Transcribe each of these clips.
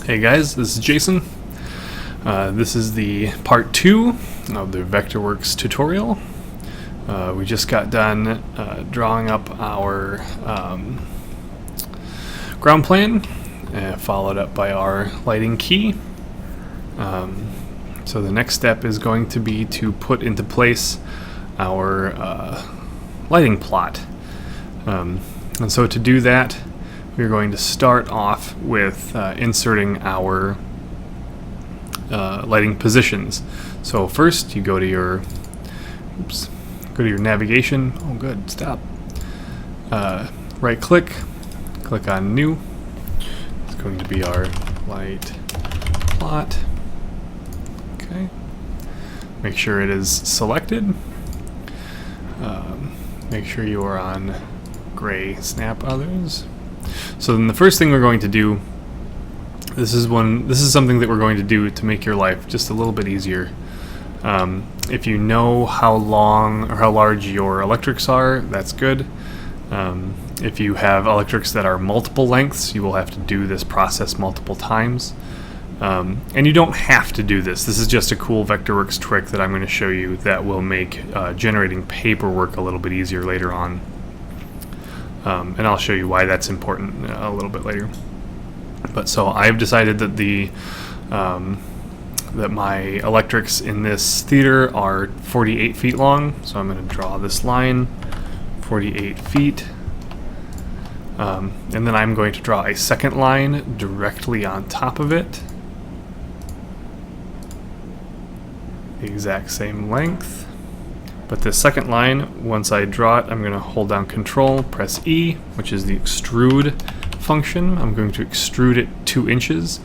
Hey guys, this is Jason. This is the part 2 of the Vectorworks tutorial. We just got done drawing up our ground plan, followed up by our lighting key. So the next step is going to be to put into place our lighting plot. And so to do that, we're going to start off with inserting our lighting positions. So first you go to your navigation. Oh good, stop. Right click on new. It's going to be our light plot. Okay. Make sure it is selected. Make sure you are on gray snap others. So then the first thing we're going to do, this is something that we're going to do to make your life just a little bit easier. If you know how long or how large your electrics are, that's good. If you have electrics that are multiple lengths, you will have to do this process multiple times. And you don't have to do this. This is just a cool Vectorworks trick that I'm going to show you that will make generating paperwork a little bit easier later on. And I'll show you why that's important a little bit later. But so I've decided that that my electrics in this theater are 48 feet long. So I'm going to draw this line, 48 feet. And then I'm going to draw a second line directly on top of it. The exact same length. But this second line, once I draw it, I'm going to hold down Control, press E, which is the extrude function. I'm going to extrude it 2 inches.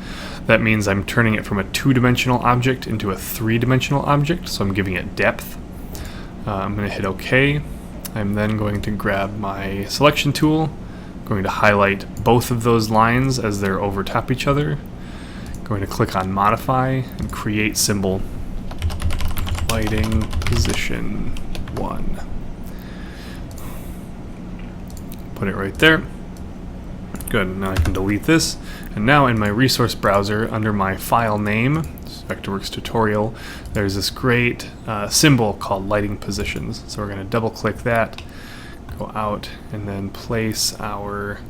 That means I'm turning it from a 2-dimensional object into a 3-dimensional object, so I'm giving it depth. I'm going to hit OK. I'm then going to grab my selection tool. I'm going to highlight both of those lines as they're over top each other. I'm going to click on Modify and Create Symbol. Lighting position 1. Put it right there. Good, now I can delete this. And now in my resource browser, under my file name, Vectorworks tutorial, there's this great symbol called lighting positions. So we're going to double click that, go out, and then place our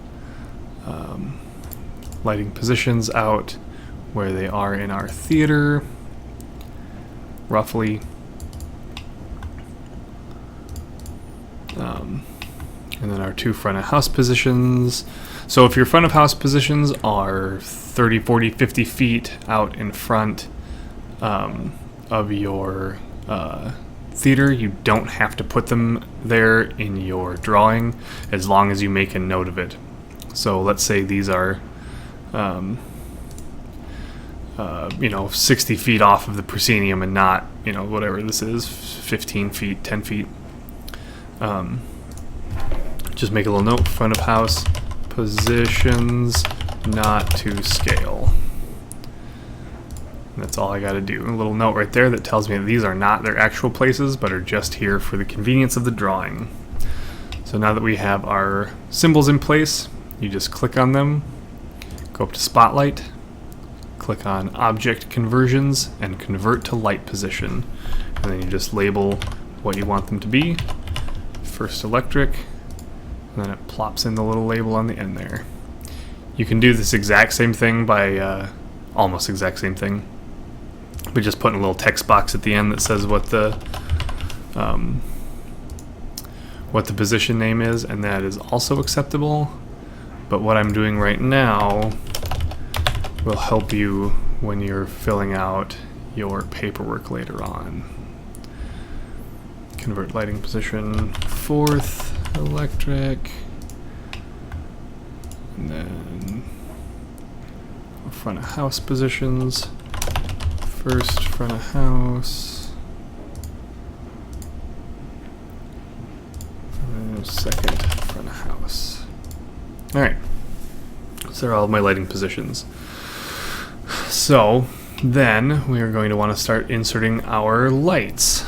lighting positions out where they are in our theater. Roughly. And then our 2 front of house positions. So if your front of house positions are 30, 40, 50 feet out in front of your theater, you don't have to put them there in your drawing as long as you make a note of it. So let's say these are 60 feet off of the proscenium and not, whatever this is, 15 feet, 10 feet. Just make a little note, front of house positions not to scale. And that's all I got to do. A little note right there that tells me that these are not their actual places, but are just here for the convenience of the drawing. So now that we have our symbols in place, you just click on them, go up to Spotlight, click on Object Conversions, and Convert to Light Position. And then you just label what you want them to be. First electric, and then it plops in the little label on the end there. You can do this exact same thing by, almost exact same thing, but just putting a little text box at the end that says what the position name is, and that is also acceptable. But what I'm doing right now will help you when you're filling out your paperwork later on. Convert lighting position, 4th electric, and then front of house positions, 1st front of house, and 2nd front of house. Alright, so they're all of my lighting positions. So then we are going to want to start inserting our lights.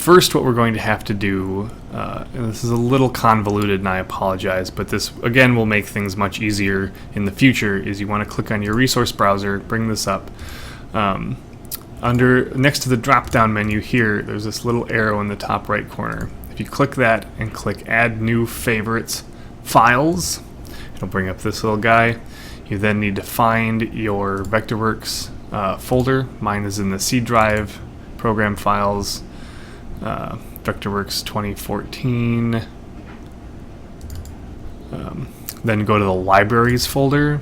first, what we're going to have to do, and this is a little convoluted and I apologize, but this again will make things much easier in the future, is you want to click on your resource browser, bring this up. Next to the drop down menu here, there's this little arrow in the top right corner. If you click that and click add new favorites files, it'll bring up this little guy. You then need to find your Vectorworks folder. Mine is in the C drive, program files, Vectorworks 2014. Then go to the libraries folder,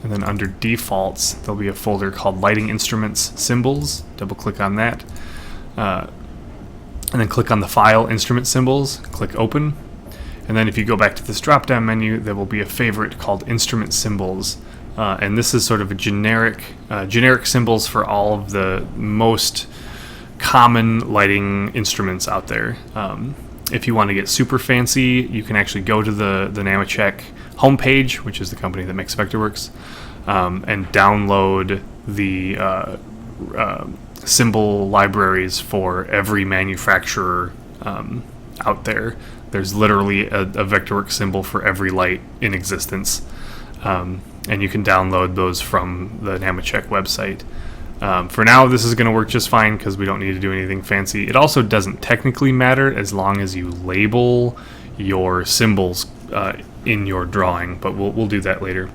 and then under defaults there'll be a folder called lighting instruments symbols. Double click on that, and then click on the file instrument symbols, click open. And then if you go back to this drop down menu, there will be a favorite called instrument symbols, and this is sort of a generic symbols for all of the most common lighting instruments out there. If you want to get super fancy, you can actually go to the Nemetschek homepage, which is the company that makes Vectorworks, and download the symbol libraries for every manufacturer out there. There's literally a Vectorworks symbol for every light in existence, and you can download those from the Nemetschek website. For now, this is going to work just fine because we don't need to do anything fancy. It also doesn't technically matter as long as you label your symbols in your drawing, but we'll do that later.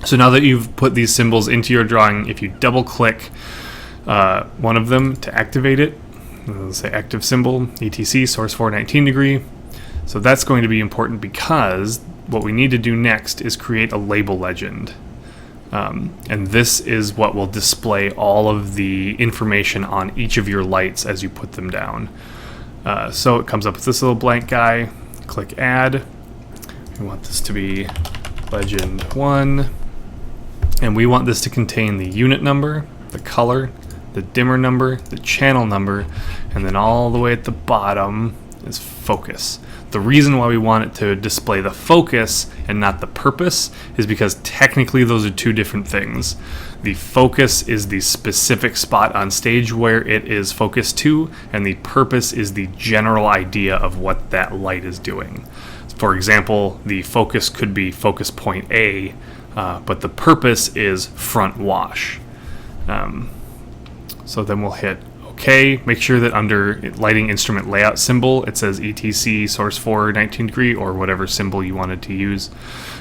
So now that you've put these symbols into your drawing, if you double click one of them to activate it, let's say active symbol, etc, source 419 degree. So that's going to be important because what we need to do next is create a label legend. And this is what will display all of the information on each of your lights as you put them down. So it comes up with this little blank guy. Click add. We want this to be legend 1. And we want this to contain the unit number, the color, the dimmer number, the channel number, and then all the way at the bottom is focus. The reason why we want it to display the focus and not the purpose is because technically those are two different things. The focus is the specific spot on stage where it is focused to, and the purpose is the general idea of what that light is doing. For example, the focus could be focus point A, but the purpose is front wash. So then we'll hit OK. Make sure that under lighting instrument layout symbol it says etc source 419 degree or whatever symbol you wanted to use,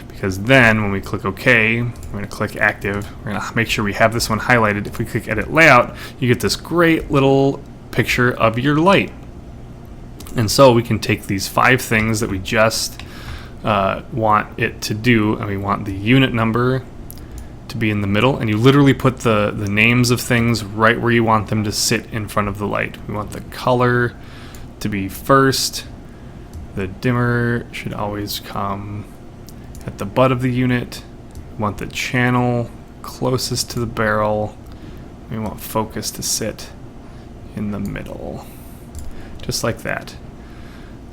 because then when we click OK, we're going to click active. We're going to make sure we have this one highlighted. If we click edit layout, you get this great little picture of your light. And so we can take these 5 things that we just want it to do, and we want the unit number to be in the middle, and you literally put the names of things right where you want them to sit in front of the light. We want the color to be first. The dimmer should always come at the butt of the unit. We want the channel closest to the barrel. We want focus to sit in the middle. Just like that.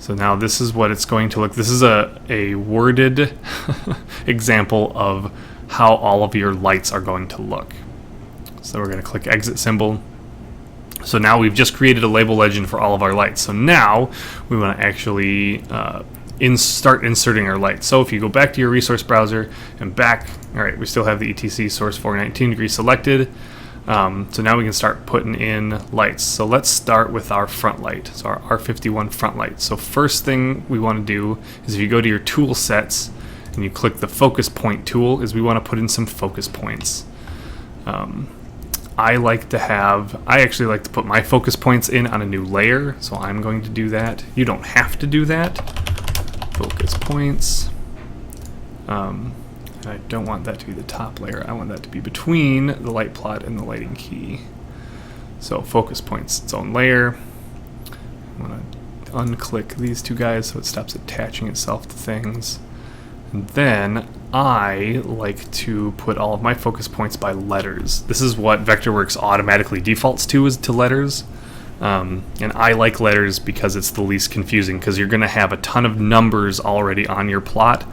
So now this is what it's going to look. This is a worded example of how all of your lights are going to look. So we're going to click exit symbol. So now we've just created a label legend for all of our lights. So now we want to actually start inserting our lights. So if you go back to your resource browser and back, all right, we still have the etc source 419 degree selected. So now we can start putting in lights. So let's start with our front light, so our R51 front light. So first thing we want to do is if you go to your tool sets and you click the focus point tool, is we want to put in some focus points. I actually like to put my focus points in on a new layer, so I'm going to do that. You don't have to do that. Focus points. I don't want that to be the top layer. I want that to be between the light plot and the lighting key. So focus points, its own layer. I want to unclick these 2 guys so it stops attaching itself to things. And then I like to put all of my focus points by letters. This is what Vectorworks automatically defaults to, is to letters. And I like letters because it's the least confusing, because you're going to have a ton of numbers already on your plot.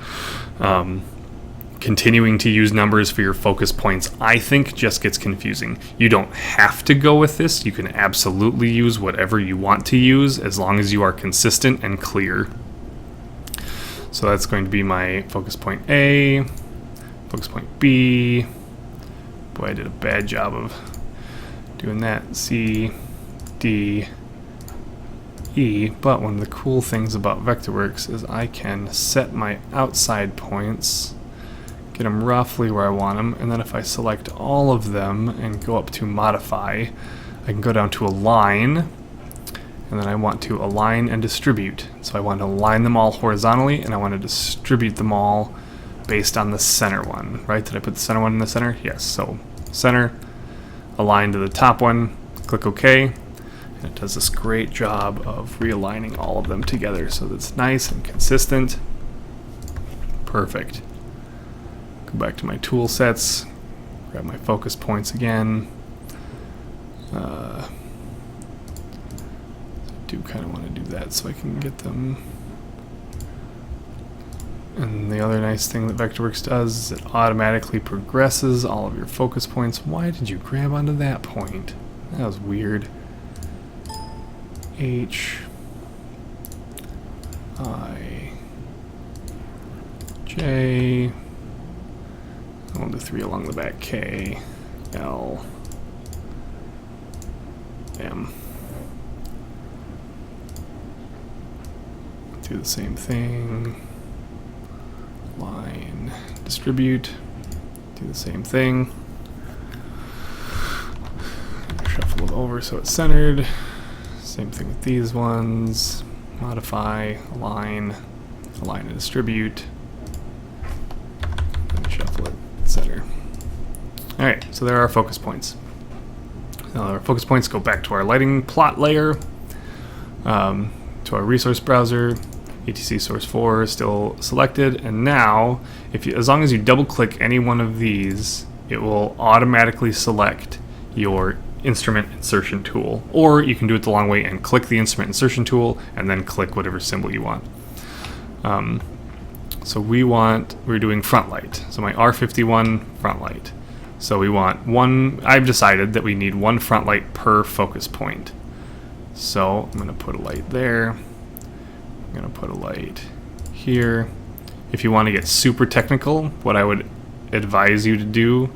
continuing to use numbers for your focus points, I think, just gets confusing. You don't have to go with this. You can absolutely use whatever you want to use as long as you are consistent and clear. So that's going to be my focus point A, focus point B. Boy, I did a bad job of doing that. C, D, E. But one of the cool things about Vectorworks is I can set my outside points, get them roughly where I want them, and then if I select all of them and go up to modify, I can go down to align, and then I want to align and distribute. So I want to align them all horizontally, and I want to distribute them all based on the center one, right? Did I put the center one in the center? Yes, so center, align to the top one, click OK, and it does this great job of realigning all of them together so that it's nice and consistent. Perfect. Go back to my tool sets, grab my focus points again. I do kind of want to do that so I can get them. And the other nice thing that Vectorworks does is it automatically progresses all of your focus points. Why did you grab onto that point? That was weird. H, I, J, I'll do 3 along the back, K, L, M. Do the same thing. Line, distribute, do the same thing. Shuffle it over so it's centered. Same thing with these ones. Modify, align, align and distribute. And shuffle it, center. Alright, so there are our focus points. Now our focus points go back to our lighting plot layer, to our resource browser. etc source 4 is still selected, and now as long as you double click any one of these, it will automatically select your instrument insertion tool, or you can do it the long way and click the instrument insertion tool and then click whatever symbol you want. So we're doing front light, so my R51 front light. So we want one. I've decided that we need one front light per focus point, so I'm going to put a light there. I'm going to put a light here. If you want to get super technical, what I would advise you to do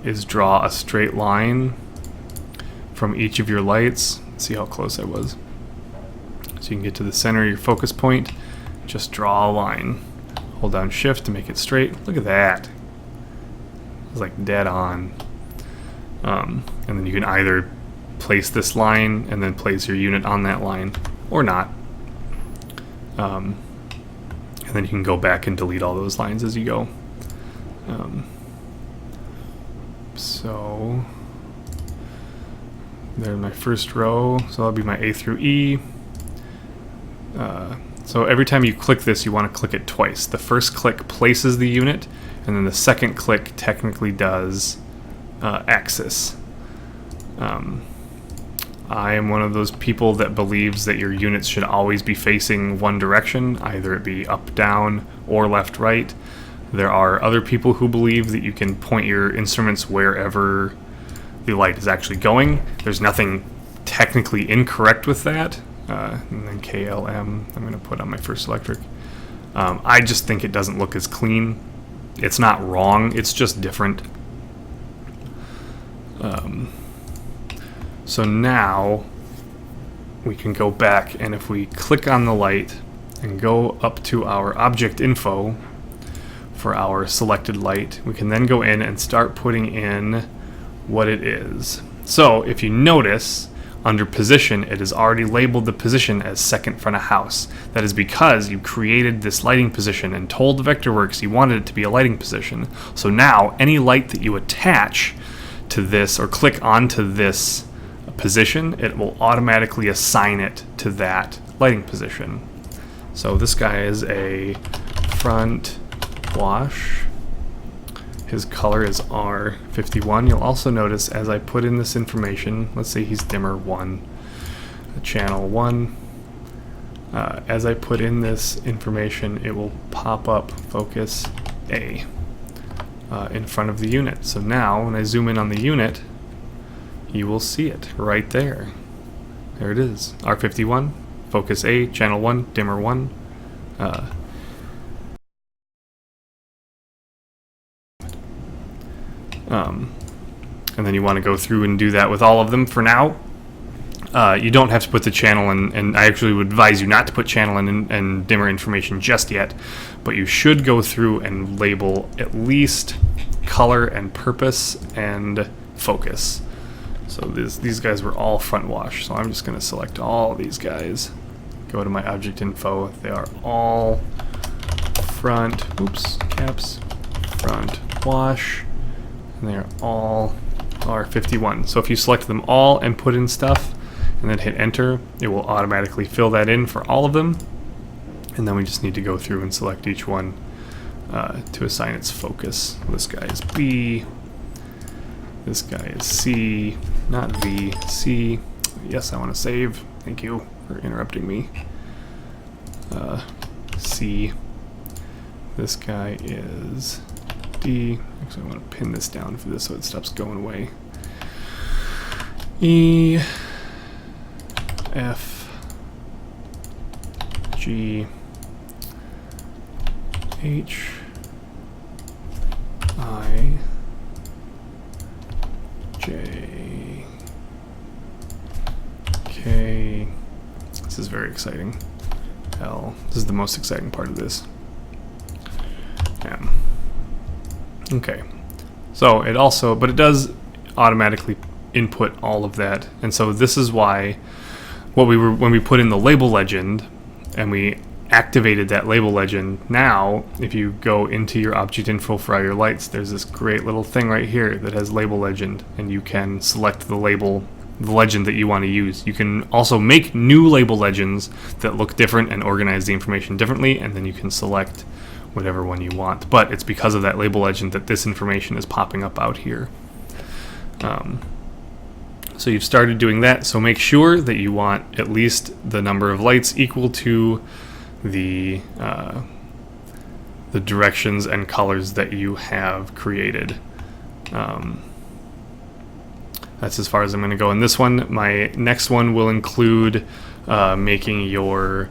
is draw a straight line from each of your lights. Let's see how close I was. So you can get to the center of your focus point. Just draw a line. Hold down Shift to make it straight. Look at that. It's like dead on. And then you can either place this line and then place your unit on that line, or not. And then you can go back and delete all those lines as you go. So there's my first row. So that'll be my A through E. So every time you click this, you want to click it twice. The first click places the unit, and then the second click technically does axis. I am one of those people that believes that your units should always be facing one direction, either it be up, down, or left, right. There are other people who believe that you can point your instruments wherever the light is actually going. There's nothing technically incorrect with that. And then KLM, I'm going to put on my first electric. I just think it doesn't look as clean. It's not wrong, it's just different. So now we can go back, and if we click on the light and go up to our object info for our selected light, we can then go in and start putting in what it is. So if you notice, under position, it has already labeled the position as second front of house. That is because you created this lighting position and told Vectorworks you wanted it to be a lighting position. So now any light that you attach to this or click onto this position, it will automatically assign it to that lighting position. So this guy is a front wash. His color is R51. You'll also notice as I put in this information, let's say he's dimmer 1, channel 1. As I put in this information, it will pop up focus A in front of the unit. So now when I zoom in on the unit, you will see it right there. There it is. R51, focus A, channel 1, dimmer 1. And then you want to go through and do that with all of them for now. You don't have to put the channel in, and I actually would advise you not to put channel in and dimmer information just yet, but you should go through and label at least color and purpose and focus. So these guys were all front wash, so I'm just going to select all these guys. Go to my object info. They are all front, caps, front wash, and they are all R51. So if you select them all and put in stuff and then hit enter, it will automatically fill that in for all of them. And then we just need to go through and select each one to assign its focus. This guy is B. This guy is C, not V, C. Yes, I want to save. Thank you for interrupting me. C. This guy is D. Actually, I want to pin this down for this so it stops going away. E. F. G. H. I. J. K. This is very exciting. L. This is the most exciting part of this. M. Okay. So it also, but it does automatically input all of that. And so this is why when we put in the label legend and we activated that label legend, now if you go into your object info for all your lights, there's this great little thing right here that has label legend, and you can select the legend that you want to use. You can also make new label legends that look different and organize the information differently, and then you can select whatever one you want. But it's because of that label legend that this information is popping up out here. So you've started doing that, so make sure that you want at least the number of lights equal to the directions and colors that you have created. That's as far as I'm going to go in this one. My next one will include making your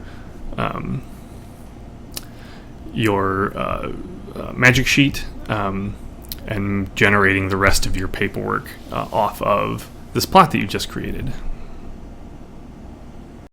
magic sheet and generating the rest of your paperwork off of this plot that you just created.